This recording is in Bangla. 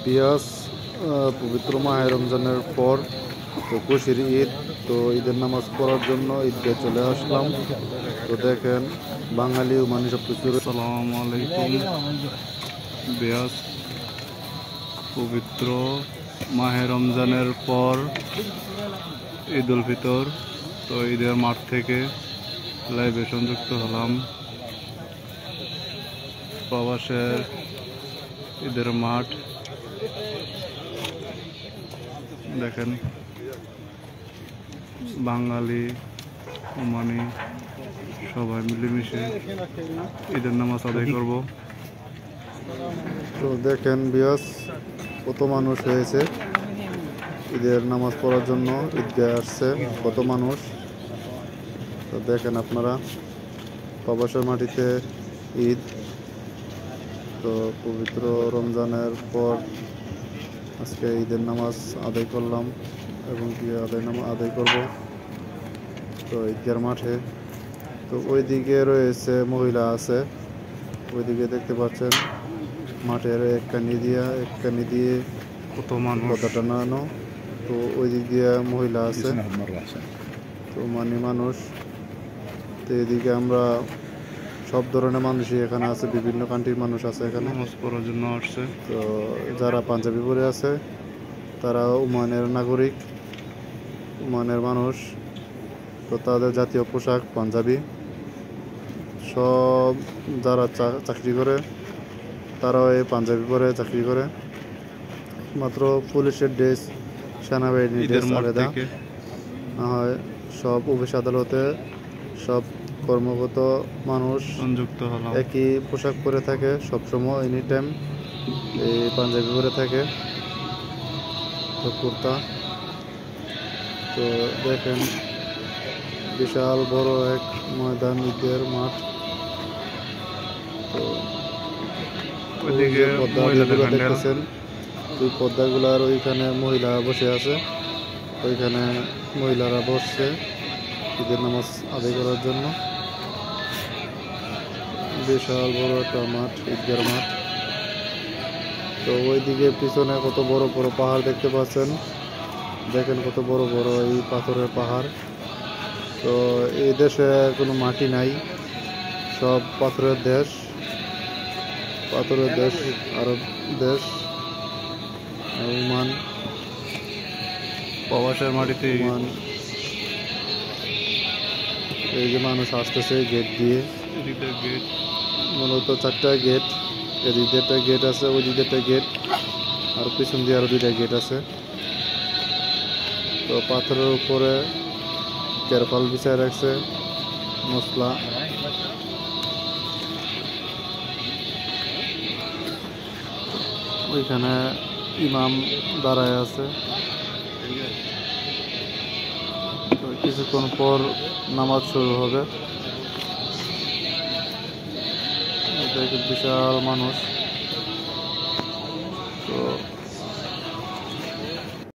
পিয়াজ পবিত্র মাহে রমজানের পর তো খুশির ঈদ, তো ঈদের নামাজ পড়ার জন্য ঈদে চলে আসলাম। তো দেখেন বাঙালি মানে সব কিছু। আসসালামু আলাইকুম। পিয়াজ পবিত্র মাহে রমজানের পর ঈদ উল ফিতর, তো ঈদের মাঠ থেকে লাইভে সংযুক্ত হলাম। প্রবাসের ঈদের মাঠ দেখেন, বাঙালি ওমানি সবাই মিলেমিশে ঈদের নামাজ আদায় করব। তো দেখেন বিয়াস কত মানুষ হয়েছে ঈদের নামাজ পড়ার জন্য, ঈদগাহে আসছে কত মানুষ। তো দেখেন আপনারা প্রবাসের মাটিতে ঈদ, তো পবিত্র রমজানের পর আজকে ঈদের নামাজ আদায় করলাম এবং কি আদায় করব তো ঈদগার মাঠে। তো ওইদিকে রয়েছে মহিলা আছে, ওইদিকে দেখতে পাচ্ছেন মাঠের এক কানি দিয়ে কত মানুষ পতাকা টানানো। তো ওই দিক দিয়ে মহিলা আছে, তো মানুষ। তো এদিকে আমরা সব ধরনের মানুষই এখানে আছে, বিভিন্ন কান্ট্রির মানুষ আছে এখানে নামাজ পড়ার জন্য আসছে। তো যারা পাঞ্জাবি পরে আছে তারা ওমানের নাগরিক, ওমানের মানুষ। তো তাদের জাতীয় পোশাক পাঞ্জাবি। সব যারা চাকরি করে তারাও এই পাঞ্জাবি পরে চাকরি করে। মাত্র পুলিশের ড্রেস, সেনাবাহিনীর ড্রেস আলাদা না হয়। সব অফিস আদালতে সব কর্মরত মানুষ সংযুক্ত হলাম, একই পোশাক পরে থাকে সবসময়, এনি টাইম এই পাঞ্জাবি পরে থাকে, তো কুর্তা। তো দেখেন বিশাল বড় এক ময়দান, ঈদের মাঠ। তো দেখতেছেন ওই পর্দাগুলার ওইখানে মহিলা বসে আছে, ওইখানে মহিলারা বসছে ঈদের নামাজ আদায় করার জন্য। বিশাল বড় একটা মাঠ, ঈদগার মাঠ। তো ওইদিকে পিছনে কত বড় বড় পাহাড় দেখতে পাচ্ছেন, দেখেন কত বড় বড় এই পাথরের পাহাড়। তো এই দেশে কোনো মাটি নাই, সব পাথরের দেশ, আরব দেশ ওমান, প্রবাসের মাটিতে ওমান। এই যে মানুষ আসতেছে গেট দিয়ে, গেট মূলত 4টা গেট, এদিকে একটা গেট আছে, ওই দিকে একটা গেট, আর পিছন দিয়ে আরো 2টা গেট আছে। তো পাথরের উপরে তেরপাল বিছায় রাখছে মশলা। ওইখানে ইমাম দাঁড়ায় আছে, তো কিছুক্ষণ পর নামাজ শুরু হবে। এটা বিশাল মানুষ।